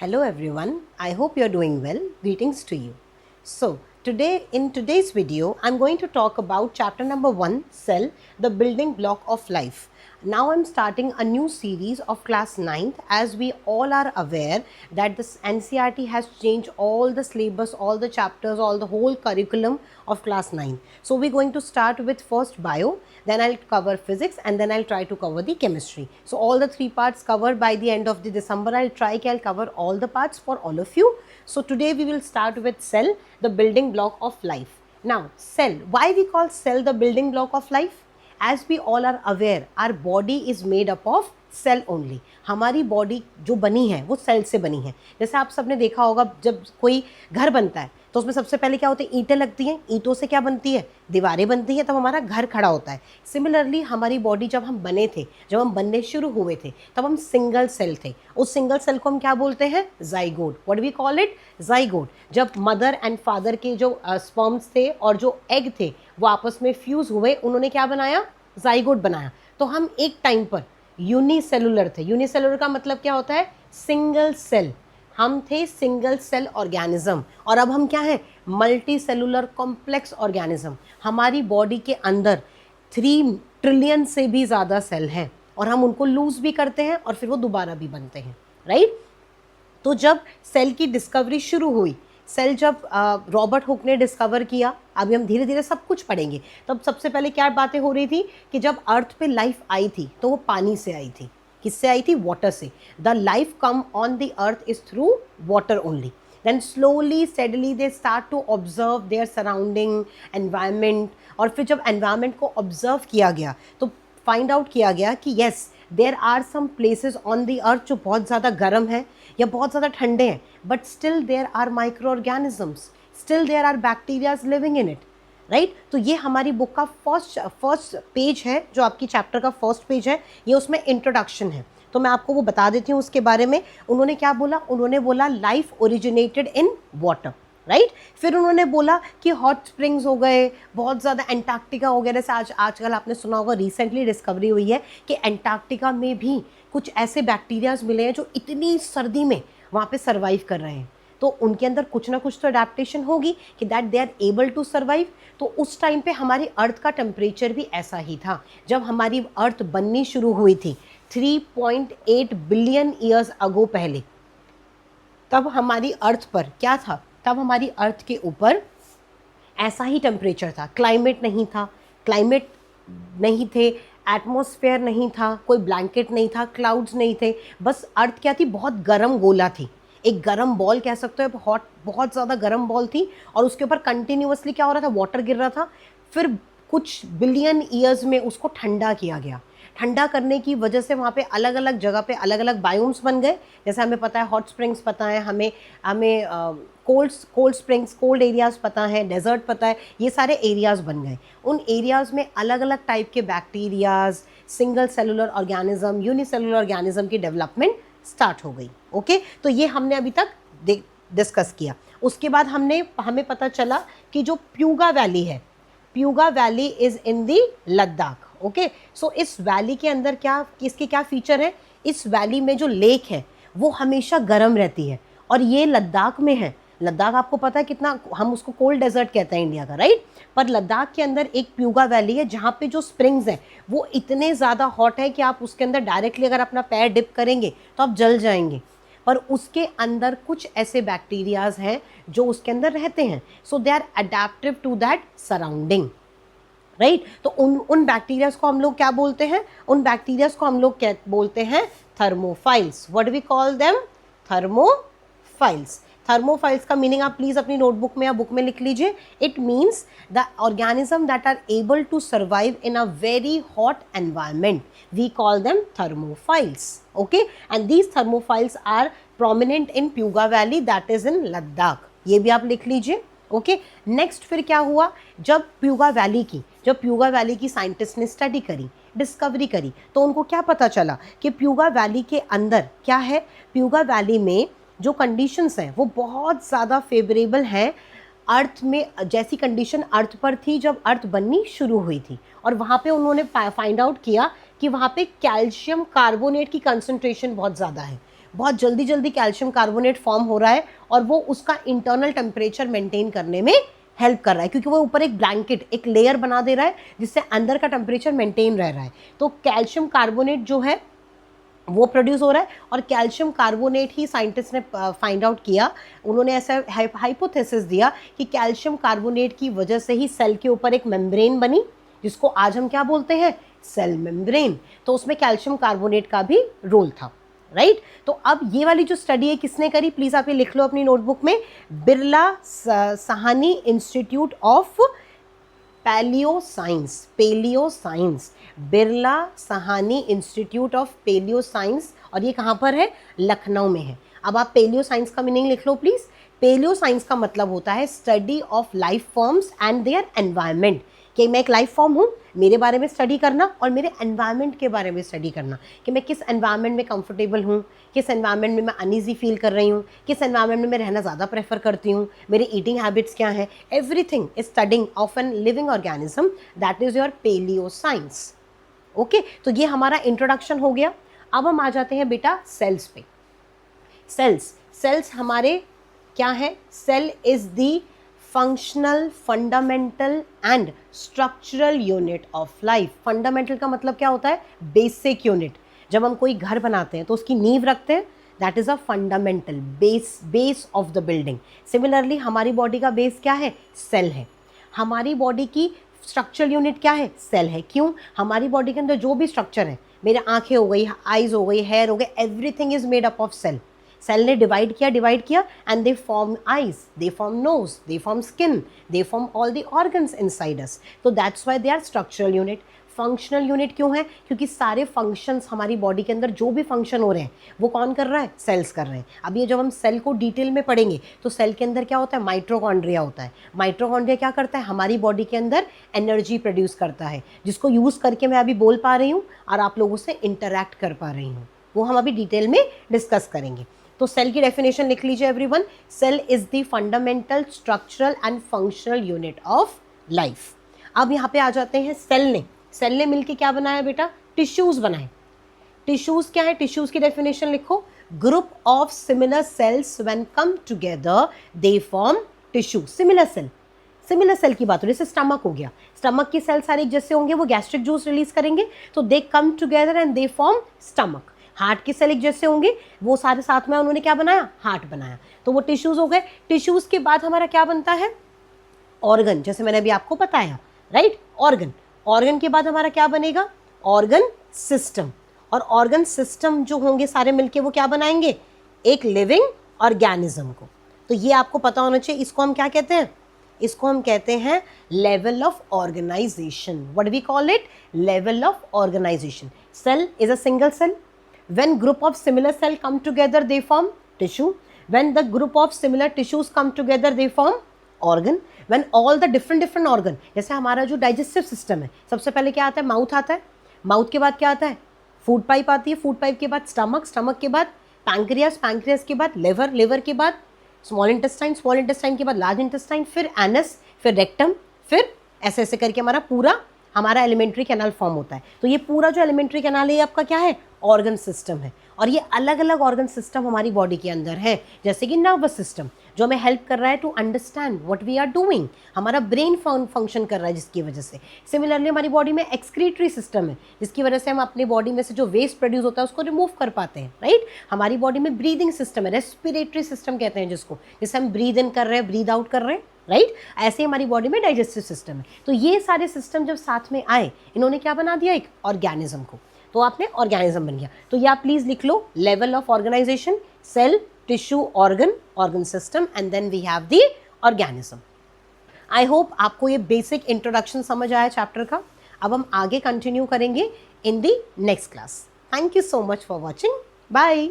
Hello everyone, I hope you're doing well. Greetings to you. So, in today's video, I'm going to talk about chapter number 1, Cell, the building block of life. Now I'm starting a new series of class 9th, as we all are aware that this NCERT has changed all the syllabus, all the chapters, all the whole curriculum of class 9. So we're going to start with first bio, then I'll cover physics, and then I'll try to cover the chemistry. So all the 3 parts covered by the end of the December. I'll cover all the parts for all of you. So today we will start with cell, the building block of life. Now cell, why we call cell the building block of life? As we all are aware, our body is made up of cell only. हमारी body जो बनी है वो cell से बनी है. जैसे आप सबने देखा होगा, जब कोई घर बनता है तो उसमें सबसे पहले क्या होते हैं, ईंटें लगती हैं, ईंटों से क्या बनती है, दीवारें बनती हैं, तब हमारा घर खड़ा होता है. सिमिलरली हमारी बॉडी जब हम बने थे, जब हम बनने शुरू हुए थे, तब हम सिंगल सेल थे. उस सिंगल सेल को हम क्या बोलते हैं, zygote. What we call it, zygote. जब मदर एंड फादर के जो स्पर्म्स थे और जो एग थे वो आपस में फ्यूज हुए, उन्होंने क्या बनाया, जाइगोट बनाया. तो हम एक टाइम पर यूनिसेलुलर थे. यूनिसेलुलर का मतलब क्या होता है, सिंगल सेल. हम थे सिंगल सेल ऑर्गेनिज्म, और अब हम क्या हैं, मल्टी सेलुलर कॉम्प्लेक्स ऑर्गेनिज्म. हमारी बॉडी के अंदर 3 ट्रिलियन से भी ज़्यादा सेल हैं, और हम उनको लूज भी करते हैं और फिर वो दोबारा भी बनते हैं, राइट. तो जब सेल की डिस्कवरी शुरू हुई, सेल जब रॉबर्ट हुक ने डिस्कवर किया, अभी हम धीरे धीरे सब कुछ पढ़ेंगे, तब सबसे पहले क्या बातें हो रही थी कि जब अर्थ पे लाइफ आई थी तो वो पानी से आई थी. किससे आई थी, वाटर से. The life come on the earth is through water only. Then slowly steadily they start to observe their surrounding environment, और फिर जब एनवायरनमेंट को ऑब्जर्व किया गया तो फाइंड आउट किया गया कि yes, there are some places on the earth जो बहुत ज़्यादा गर्म है या बहुत ज़्यादा ठंडे हैं, but still there are micro organisms, still there are bacterias living in it, right. तो ये हमारी बुक का फर्स्ट पेज है, जो आपकी चैप्टर का फर्स्ट पेज है, ये उसमें इंट्रोडक्शन है. तो मैं आपको वो बता देती हूँ उसके बारे में. उन्होंने क्या बोला, उन्होंने बोला life originated in water, right. फिर उन्होंने बोला कि हॉट स्प्रिंग्स हो गए, बहुत ज़्यादा एंटार्क्टिका वगैरह से आजकल आपने सुना होगा, रिसेंटली डिस्कवरी हुई है कि एंटार्क्टिका में भी कुछ ऐसे बैक्टीरियाज मिले हैं जो इतनी सर्दी में वहाँ पे सर्वाइव कर रहे हैं. तो उनके अंदर कुछ ना कुछ तो अडेप्टेशन होगी कि that they are able to survive. तो उस टाइम पे हमारी अर्थ का टेम्परेचर भी ऐसा ही था. जब हमारी अर्थ बननी शुरू हुई थी 3.8 बिलियन ईयर्स अगो पहले, तब हमारी अर्थ पर क्या था, तब हमारी अर्थ के ऊपर ऐसा ही टेम्परेचर था. क्लाइमेट नहीं थे, एटमॉस्फेयर नहीं था, कोई ब्लैंकेट नहीं था, क्लाउड्स नहीं थे. बस अर्थ क्या थी, बहुत गर्म गोला थी, एक गर्म बॉल कह सकते हो, हॉट, बहुत ज़्यादा गर्म बॉल थी, और उसके ऊपर कंटिन्यूअसली क्या हो रहा था, वाटर गिर रहा था. फिर कुछ बिलियन ईयर्स में उसको ठंडा किया गया. ठंडा करने की वजह से वहाँ पे अलग अलग जगह पे अलग अलग बायोम्स बन गए. जैसे हमें पता है हॉट स्प्रिंग्स पता है, हमें कोल्ड स्प्रिंग्स, कोल्ड एरियाज़ पता है, डेजर्ट पता है, ये सारे एरियाज़ बन गए. उन एरियाज़ में अलग अलग टाइप के bacterias, single cellular organism, unicellular organism की डेवलपमेंट स्टार्ट हो गई. ओके, तो ये हमने अभी तक डिस्कस किया. उसके बाद हमें पता चला कि जो प्यूगा वैली है, Puga valley is in the Ladakh. Okay, so इस वैली के अंदर इसके क्या फीचर है, इस वैली में जो लेक है वो हमेशा गर्म रहती है, और ये लद्दाख में है. लद्दाख आपको पता है कितना, हम उसको कोल्ड डेजर्ट कहते हैं इंडिया का, राइट. पर लद्दाख के अंदर एक प्यूगा वैली है जहाँ पे जो स्प्रिंग्स हैं वो इतने ज़्यादा हॉट है कि आप उसके अंदर डायरेक्टली अगर अपना पैर डिप करेंगे तो आप जल जाएंगे. पर उसके अंदर कुछ ऐसे बैक्टीरियाज हैं जो उसके अंदर रहते हैं, so they are adaptive to that surrounding, right. तो उन बैक्टीरियाज को हम लोग क्या बोलते हैं, उन बैक्टीरियाज को हम लोग क्या बोलते हैं, thermophiles. What we call them, thermophiles. Thermophiles का मीनिंग आप प्लीज अपनी नोटबुक में या बुक में लिख लीजिए. It means the organism that are able to survive in a very hot environment, we call them thermophiles. Okay, and these thermophiles are prominent in Puga valley, that is in Ladakh. ये भी आप लिख लीजिए. ओके, नेक्स्ट फिर क्या हुआ, जब प्यूगा valley की साइंटिस्ट ने स्टडी करी, डिस्कवरी करी, तो उनको क्या पता चला कि प्यूगा वैली के अंदर क्या है, प्यूगा वैली में जो कंडीशंस हैं वो बहुत ज़्यादा फेवरेबल हैं अर्थ में, जैसी कंडीशन अर्थ पर थी जब अर्थ बननी शुरू हुई थी. और वहाँ पे उन्होंने फाइंड आउट किया कि वहाँ पे कैल्शियम कार्बोनेट की कंसंट्रेशन बहुत ज़्यादा है. बहुत जल्दी जल्दी कैल्शियम कार्बोनेट फॉर्म हो रहा है और वो उसका इंटरनल टेम्परेचर मेंटेन करने में हेल्प कर रहा है, क्योंकि वो ऊपर एक ब्लैंकेट, एक लेयर बना दे रहा है जिससे अंदर का टेम्परेचर मेंटेन रह रहा है। तो कैल्शियम कार्बोनेट जो है वो प्रोड्यूस हो रहा है और कैल्शियम कार्बोनेट ही साइंटिस्ट ने फाइंड आउट किया। उन्होंने ऐसा हाइपोथेसिस दिया कि कैल्शियम कार्बोनेट की वजह से ही सेल के ऊपर एक मेम्ब्रेन बनी, जिसको आज हम क्या बोलते हैं, सेल मेम्ब्रेन। तो उसमें कैल्शियम कार्बोनेट का भी रोल था, राइट। तो अब ये वाली जो स्टडी है किसने करी, प्लीज आप ये लिख लो अपनी नोटबुक में, Birla Sahni institute of palaeoscience, Birla Sahni institute of palaeoscience, और ये कहाँ पर है, लखनऊ में है। अब आप पेलियोसाइंस का मीनिंग लिख लो प्लीज। पेलियोसाइंस का मतलब होता है study of life forms and their environment, कि मैं एक लाइफ फॉर्म हूँ, मेरे बारे में स्टडी करना और मेरे एनवायरनमेंट के बारे में स्टडी करना, कि मैं किस एनवायरनमेंट में कंफर्टेबल हूँ, किस एनवायरनमेंट में मैं अनईजी फील कर रही हूँ, किस एनवायरनमेंट में मैं रहना ज़्यादा प्रेफर करती हूँ, मेरे ईटिंग हैबिट्स क्या हैं। Everything is studying of an living organism, that is your palaeoscience. Okay, तो ये हमारा इंट्रोडक्शन हो गया। अब हम आ जाते हैं बेटा सेल्स पे। सेल्स हमारे क्या है, cell is the functional, fundamental and structural unit of life. Fundamental का मतलब क्या होता है, बेसिक यूनिट। जब हम कोई घर बनाते हैं तो उसकी नींव रखते हैं, that is a fundamental base of the building. Similarly हमारी बॉडी का बेस क्या है, सेल है। हमारी बॉडी की स्ट्रक्चरल यूनिट क्या है, सेल है। क्यों, हमारी बॉडी के अंदर जो भी स्ट्रक्चर है, मेरे आंखें हो गई, आईज हो गई, हेयर हो गए, everything is made up of cell. Cell ने डिवाइड किया and they form eyes, they form nose, they form skin, they form all the organs inside us. तो that's why they are structural unit. Functional unit क्यों है, क्योंकि सारे functions हमारी body के अंदर जो भी फंक्शन हो रहे हैं वो कौन कर रहा है, सेल्स कर रहे हैं। अब ये जब हम सेल को डिटेल में पढ़ेंगे तो सेल के अंदर क्या होता है, माइटोकॉन्ड्रिया होता है। माइटोकॉन्ड्रिया क्या करता है, हमारी बॉडी के अंदर एनर्जी प्रोड्यूस करता है, जिसको यूज़ करके मैं अभी बोल पा रही हूँ और आप लोगों से इंटरैक्ट कर पा रही हूँ। वो हम अभी डिटेल में डिस्कस करेंगे। तो सेल की डेफिनेशन लिख लीजिए everyone. Cell is the fundamental, structural and functional unit of life. अब यहाँ पे आ जाते हैं, सेल ने मिलके क्या बनाया बेटा, टिश्यूज बनाए। टिश्यूज क्या है, टिश्यूज की डेफिनेशन लिखो, group of similar cells when come together they form tissue. Similar cell की बात हो रही है, जैसे स्टमक हो गया, स्टमक की सेल सारे एक जैसे होंगे, वो गैस्ट्रिक जूस रिलीज करेंगे, तो they come together and they form stomach. Heart की सेल एक जैसे होंगे, वो सारे साथ में उन्होंने क्या बनाया, हार्ट बनाया, तो वो टिश्यूज हो गए। टिश्यूज के बाद हमारा क्या बनता है, ऑर्गन, जैसे मैंने अभी आपको बताया, राइट। ऑर्गन के बाद हमारा क्या बनेगा, ऑर्गन सिस्टम। और ऑर्गन सिस्टम जो होंगे सारे मिलके वो क्या बनाएंगे, एक लिविंग ऑर्गेनिज्म को। तो ये आपको पता होना चाहिए। इसको हम क्या कहते हैं, इसको हम कहते हैं level of organisation. What we call it, level of organisation. Cell is a single cell. When group of similar cell come together, they form tissue. When the group of similar tissues come together, they form organ. When all the different organ, जैसे हमारा जो digestive system है, सबसे पहले क्या आता है, mouth आता है, माउथ के बाद क्या आता है, फूड पाइप आती है, फूड पाइप के बाद स्टमक के बाद पैंक्रियास के बाद लिवर के बाद स्मॉल इंटेस्टाइन के बाद लार्ज इंटेस्टाइन, फिर एनस, फिर रेक्टम, फिर ऐसे ऐसे करके हमारा एलिमेंट्री कैनाल फॉर्म होता है। तो ये पूरा जो एलिमेंट्री कैनाल है ये आपका क्या है, ऑर्गन सिस्टम है। और ये अलग अलग ऑर्गन सिस्टम हमारी बॉडी के अंदर है, जैसे कि नर्वस सिस्टम जो हमें हेल्प कर रहा है to understand what we are doing, हमारा ब्रेन फंक्शन कर रहा है जिसकी वजह से। सिमिलरली हमारी बॉडी में एक्सक्रीटरी सिस्टम है, जिसकी वजह से हम अपनी बॉडी में से जो वेस्ट प्रोड्यूस होता है उसको रिमूव कर पाते हैं, राइट। हमारी बॉडी में ब्रीदिंग सिस्टम है, रेस्पिरेटरी सिस्टम कहते हैं जिसको, जिससे हम ब्रीद इन कर रहे हैं, ब्रीद आउट कर रहे हैं, राइट। ऐसे हमारी बॉडी में डाइजेस्टिव सिस्टम है। तो ये सारे सिस्टम जब साथ में आए, इन्होंने क्या बना दिया, एक ऑर्गेनिज्म को। तो आपने ऑर्गेनिज्म बन गया। तो ये आप प्लीज लिख लो, level of organisation, cell, tissue, organ system, and then we have the organism. I hope आपको ये बेसिक इंट्रोडक्शन समझ आया चैप्टर का। अब हम आगे कंटिन्यू करेंगे in the next class. Thank you so much for watching, bye.